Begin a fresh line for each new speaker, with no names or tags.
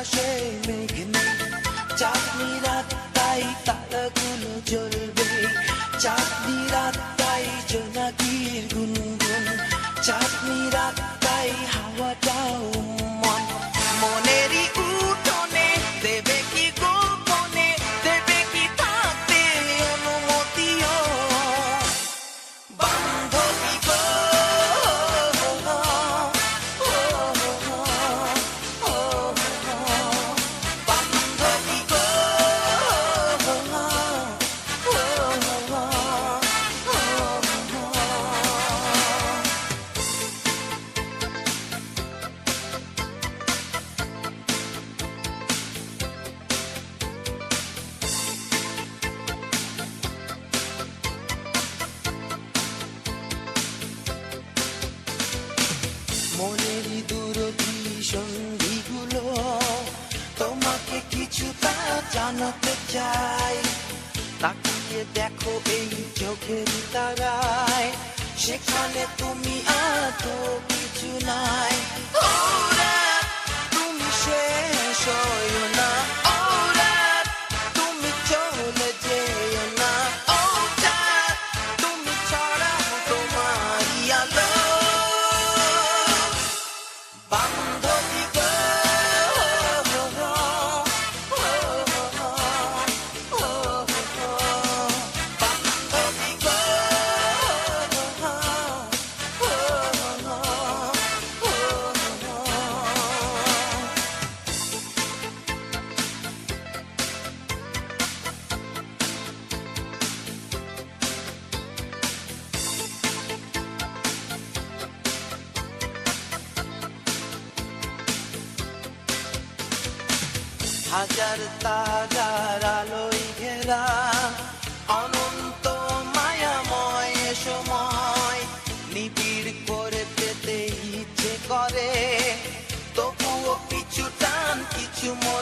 আকাশে মেঘ নেই, চাঁদনি রাত তাই তারাগুলো জ্বলবে, চাঁদনি রাত তাই জোনাকির গুনগুন, চাঁদনি রাত তাই হাওয়াটাও মন। মনেরই উঠোনে দেবে কি গোপনে, দেবে কি থাকতে অনুমতিও বান্ধবী গো। মনেরই দূরধী সন্ধিগুলো তোমাকে কিছুটা জানাতে চাই, তাকিয়ে দেখো এই চোখের তারায়, সেখানে তুমি আর তো কিছু নাই। ও রাত তুমি শেষ হয়ো না, ও রাত তুমি চলে যেও না, ও চাঁদ তুমি ছড়াও তোমারই আলো বান্ধবী গো। বান্ধবী গো। হাজার তারার আলোয় ঘেরা অনন্ত মায়াময় সময়, নিবিড় করে পেতে ইচ্ছে করে, তবুও পিছু টান কিছু মনে